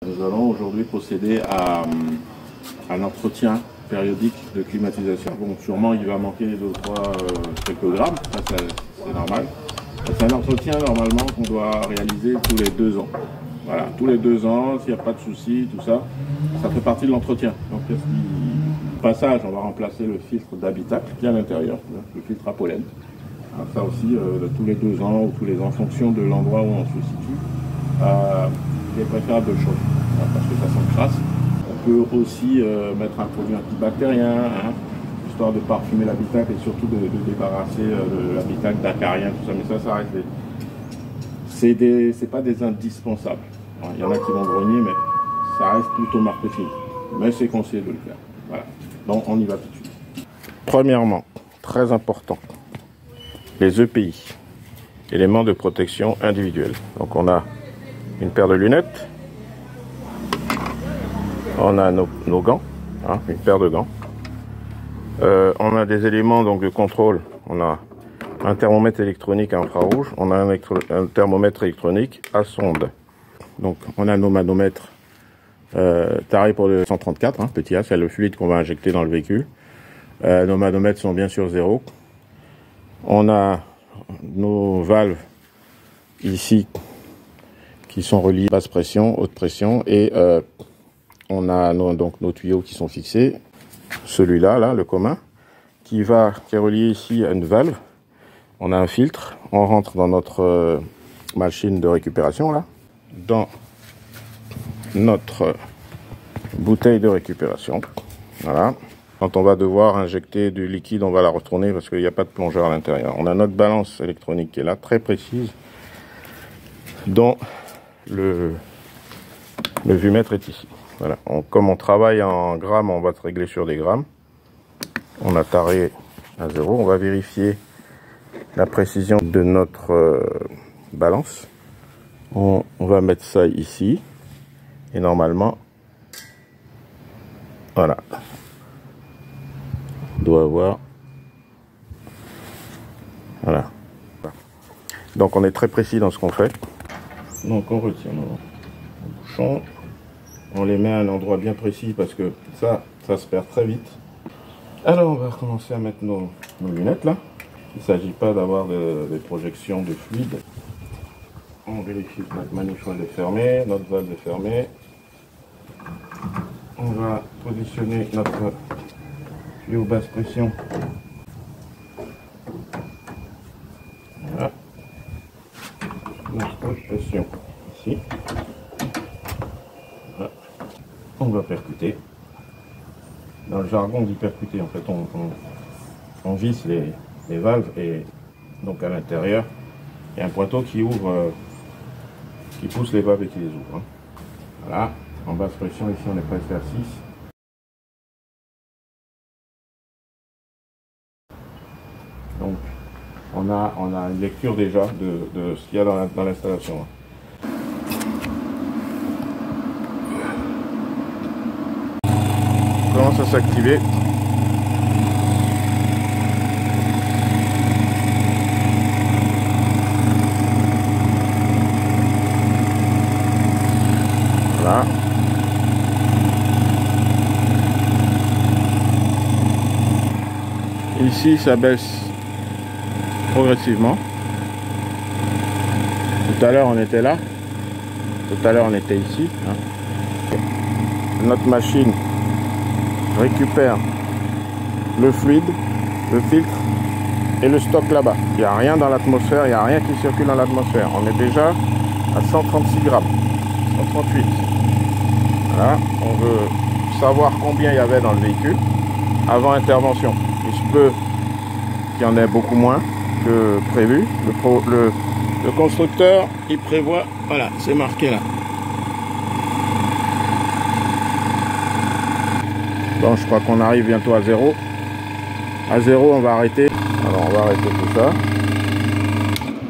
Nous allons aujourd'hui procéder à un entretien périodique de climatisation. Bon, sûrement il va manquer 2 ou 3 quelques grammes, ça c'est normal. C'est un entretien normalement qu'on doit réaliser tous les 2 ans. Voilà, tous les 2 ans, s'il n'y a pas de souci, tout ça, ça fait partie de l'entretien. Donc, au passage, on va remplacer le filtre d'habitacle qui est à l'intérieur, le filtre à pollen. Alors, ça aussi, tous les 2 ans ou tous les ans, en fonction de l'endroit où on se situe, il est préférable de le changer, parce que ça s'encrasse. On peut aussi mettre un produit antibactérien, histoire de parfumer l'habitacle et surtout de débarrasser l'habitacle d'acariens, tout ça, mais ça reste c'est pas des indispensables. Il y en a qui vont grogner, mais ça reste plutôt marketing. Mais c'est conseillé de le faire. Voilà. Donc on y va tout de suite. Premièrement, très important, les EPI, éléments de protection individuelle. Donc on a une paire de lunettes, on a nos gants, une paire de gants. On a des éléments donc de contrôle. On a un thermomètre électronique à infrarouge, on a un thermomètre électronique à sonde. Donc on a nos manomètres tarés pour le 134, petit A, c'est le fluide qu'on va injecter dans le véhicule. Nos manomètres sont bien sûr 0. On a nos valves ici qui sont reliées basse pression, haute pression, et on a donc nos tuyaux qui sont fixés. Celui-là, là, le commun, qui est relié ici à une valve. On a un filtre, on rentre dans notre machine de récupération, là, dans notre bouteille de récupération. Voilà. Quand on va devoir injecter du liquide, on va la retourner parce qu'il n'y a pas de plongeur à l'intérieur. On a notre balance électronique qui est là, très précise, dont le vumètre est ici. Voilà. Comme on travaille en grammes, on va se régler sur des grammes. On a taré à 0. On va vérifier la précision de notre balance. On va mettre ça ici. Et normalement, voilà. On doit avoir. Voilà. Donc on est très précis dans ce qu'on fait. Donc on retient nos bouchons. On les met à un endroit bien précis parce que ça se perd très vite. Alors on va recommencer à mettre nos lunettes là. Il ne s'agit pas d'avoir des projections de fluide. On vérifie que notre manifold est fermée, notre valve est fermée. On va positionner notre tuyau basse pression. Voilà. Notre haute pression ici. Voilà. On va percuter. Dans le jargon dit percuter, en fait on visse les valves et donc à l'intérieur il y a un pointeau qui ouvre, qui pousse les valves et qui les ouvre. Voilà, en basse pression ici on est presque à 6. Donc on a une lecture déjà de ce qu'il y a dans l'installation. On commence à s'activer. Voilà. Ici, ça baisse progressivement. Tout à l'heure, on était là. Tout à l'heure, on était ici. Notre machine récupère le fluide, le filtre et le stock là-bas. Il n'y a rien dans l'atmosphère, il n'y a rien qui circule dans l'atmosphère. On est déjà à 136 grammes, 138. Voilà, on veut savoir combien il y avait dans le véhicule avant intervention. Il se peut qu'il y en ait beaucoup moins que prévu. Le constructeur, il prévoit, voilà, c'est marqué là. Bon, je crois qu'on arrive bientôt à 0. À 0, on va arrêter. Alors, on va arrêter tout ça.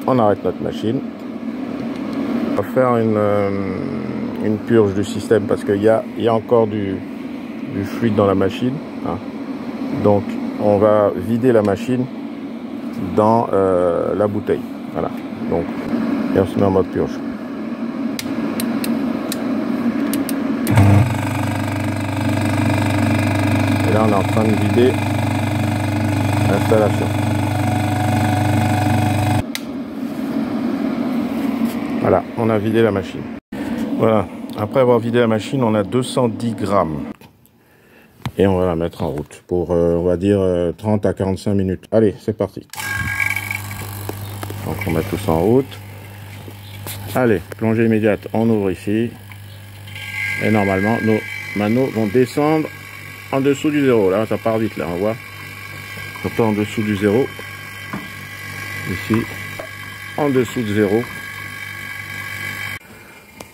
On arrête notre machine. On va faire une purge du système parce qu'il y a encore du fluide dans la machine. Donc, on va vider la machine dans la bouteille. Voilà. Donc, et on se met en mode purge. en train de vider l'installation. Voilà, on a vidé la machine. Voilà, après avoir vidé la machine, on a 210 grammes. Et on va la mettre en route pour, on va dire, 30 à 45 minutes. Allez, c'est parti. Donc on met tout ça en route. Allez, plongée immédiate, on ouvre ici. Et normalement, nos manos vont descendre en dessous du zéro. Là, ça part vite, là, on voit. Ça part en dessous du zéro. Ici, en dessous de zéro.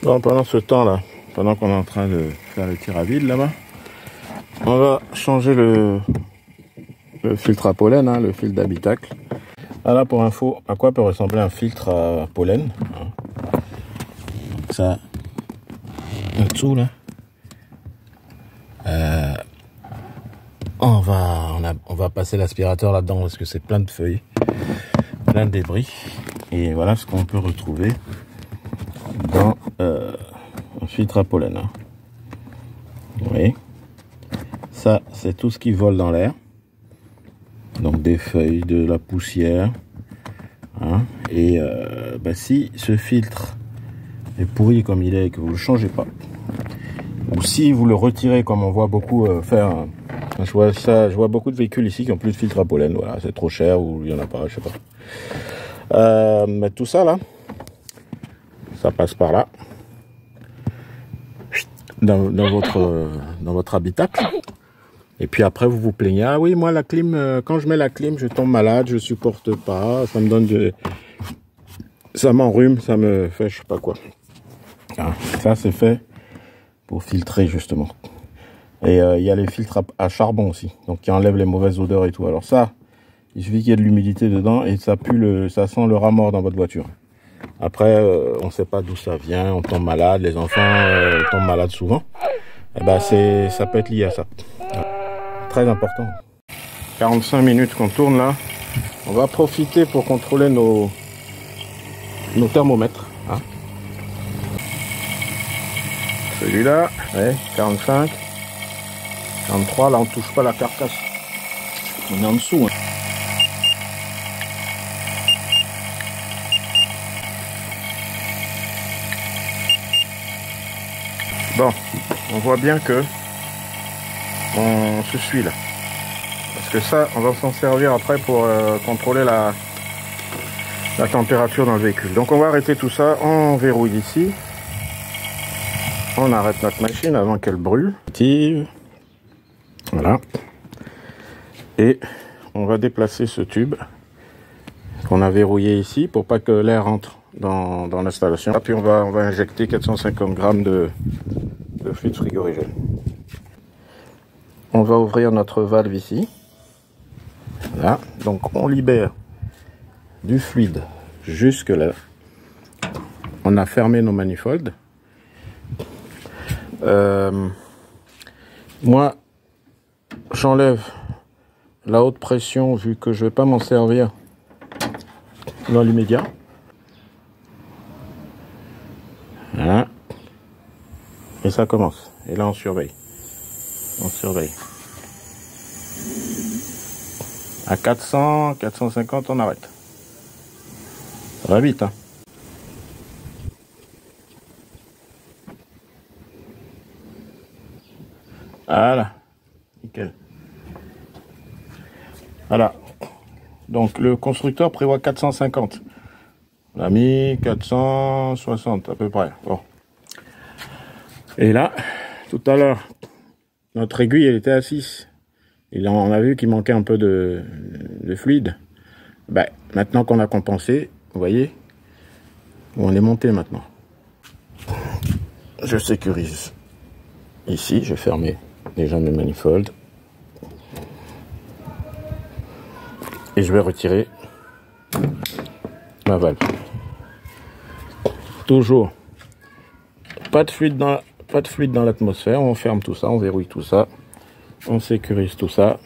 Bon, pendant ce temps-là, pendant qu'on est en train de faire le tir à vide, là-bas, on va changer le filtre à pollen, hein, le filtre d'habitacle. Voilà, pour info, à quoi peut ressembler un filtre à pollen. Ça, en dessous, là. On va passer l'aspirateur là-dedans parce que c'est plein de feuilles, plein de débris. Et voilà ce qu'on peut retrouver dans un filtre à pollen. Hein. Vous voyez, ça c'est tout ce qui vole dans l'air. Donc des feuilles, de la poussière. Hein. Et si ce filtre est pourri comme il est et que vous ne le changez pas, ou si vous le retirez comme on voit beaucoup faire, je vois beaucoup de véhicules ici qui ont plus de filtre à pollen, voilà, c'est trop cher ou il n'y en a pas, je sais pas. Mais tout ça là, ça passe par là, dans votre habitacle. Et puis après vous vous plaignez, ah oui moi la clim, quand je mets la clim je tombe malade, je supporte pas, ça me donne ça m'enrhume, ça me fait je sais pas quoi. Ah, ça c'est fait pour filtrer justement. Et il y a les filtres à charbon aussi, donc qui enlèvent les mauvaises odeurs et tout. Alors ça, il suffit qu'il y ait de l'humidité dedans et ça pue ça sent le rat mort dans votre voiture. Après, on sait pas d'où ça vient, on tombe malade, les enfants tombent malades souvent. Et ben ça peut être lié à ça. Très important. 45 minutes qu'on tourne là. On va profiter pour contrôler nos thermomètres. Hein. Celui-là, ouais, 45, 43, là on touche pas la carcasse. On est en dessous. Hein. Bon, on voit bien que on se suit là. Parce que ça, on va s'en servir après pour contrôler la température dans le véhicule. Donc on va arrêter tout ça, on verrouille ici. On arrête notre machine avant qu'elle brûle. Voilà. Et on va déplacer ce tube qu'on a verrouillé ici pour pas que l'air rentre dans l'installation. Et puis on va injecter 450 grammes de fluide frigorigène. On va ouvrir notre valve ici. Voilà. Donc on libère du fluide jusque là. On a fermé nos manifolds. Moi, j'enlève la haute pression vu que je vais pas m'en servir dans l'immédiat. Voilà. Et ça commence. Et là, on surveille. On surveille. À 400, 450, on arrête. Ça va vite, hein. Voilà, nickel. Voilà. Donc le constructeur prévoit 450. On a mis 460 à peu près. Bon. Et là, tout à l'heure, notre aiguille elle était à 6. Et là, on a vu qu'il manquait un peu de fluide. Ben, maintenant qu'on a compensé, vous voyez, on est monté maintenant. Je sécurise. Ici, j'ai fermé déjà mes manifolds. Et je vais retirer ma valve. Toujours pas de fluide dans l'atmosphère. On ferme tout ça, on verrouille tout ça, on sécurise tout ça.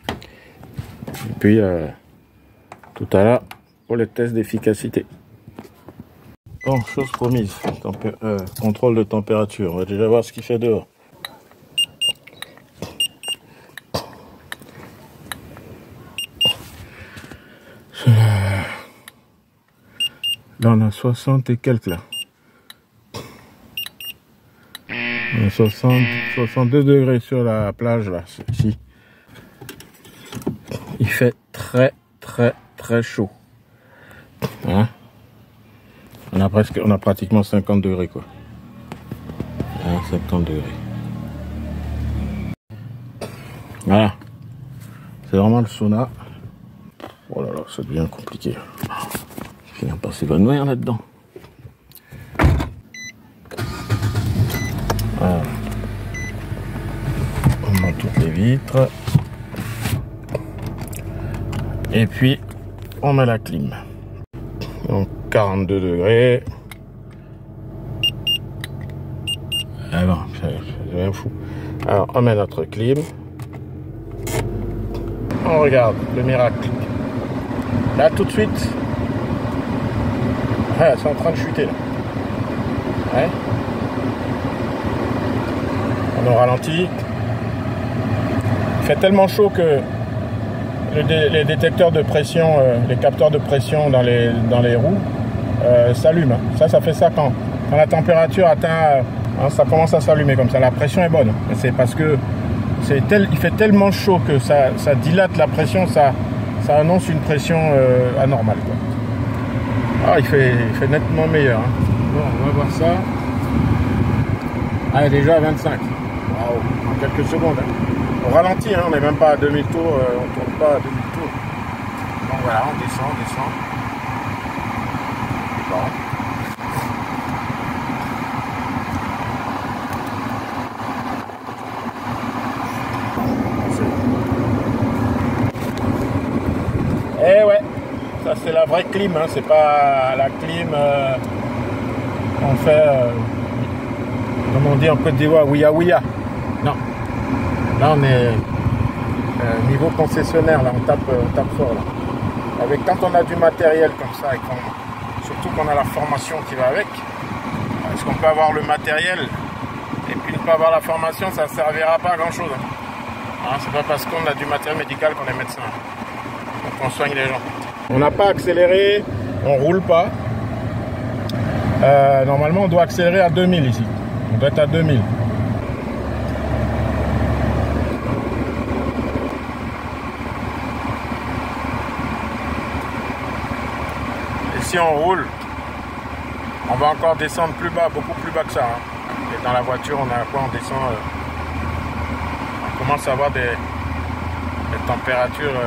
Et puis tout à l'heure pour les tests d'efficacité. Bon, chose promise, contrôle de température. On va déjà voir ce qu'il fait dehors. Là, on a 60 et quelques là. On a 62 degrés sur la plage là, ici. Il fait très chaud. Hein? On a pratiquement 50 degrés quoi. Hein, 50 degrés. Voilà. C'est vraiment le sauna. Oh là là, ça devient compliqué. Je viens pas s'évanouir là-dedans. Voilà. On monte toutes les vitres. Et puis, on met la clim. Donc, 42 degrés. Ah non, c'est rien fou. Alors, on met notre clim. On regarde le miracle. Là, tout de suite, ouais, c'est en train de chuter là. Ouais. On est au ralenti. Il fait tellement chaud que les détecteurs de pression, les capteurs de pression dans les roues s'allument. Ça fait ça quand la température atteint, ça commence à s'allumer comme ça. La pression est bonne. C'est parce que il fait tellement chaud que ça dilate la pression, ça annonce une pression anormale, quoi. Ah, il fait nettement meilleur. Hein. Bon, on va voir ça. Ah, déjà à 25. Waouh, en quelques secondes. Hein. On ralentit, hein, on n'est même pas à demi-tour, on tourne pas à demi-tour. Donc voilà, on descend. Bon. Eh ouais, ça c'est la vraie clim, hein, c'est pas la clim on fait, comme on dit en Côte d'Ivoire, ouïa. Non, là on est niveau concessionnaire, là on tape fort. Là. Quand on a du matériel comme ça, et surtout qu'on a la formation qui va avec, parce qu'on peut avoir le matériel et puis ne pas avoir la formation, ça ne servira pas à grand chose. Hein, c'est pas parce qu'on a du matériel médical qu'on est médecin. On soigne les gens. On n'a pas accéléré, on roule pas. Normalement, on doit accélérer à 2000 ici. On doit être à 2000. Et si on roule, on va encore descendre plus bas, beaucoup plus bas que ça. Hein. Et dans la voiture, on a quoi? On descend. On commence à avoir des températures.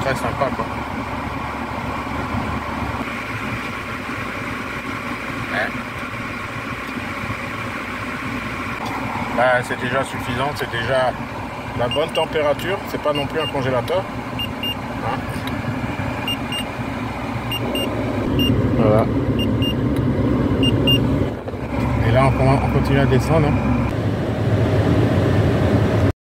Très sympa quoi. Ouais. Là c'est déjà suffisant, c'est déjà la bonne température, c'est pas non plus un congélateur. Hein. Voilà. Et là on continue à descendre. Hein.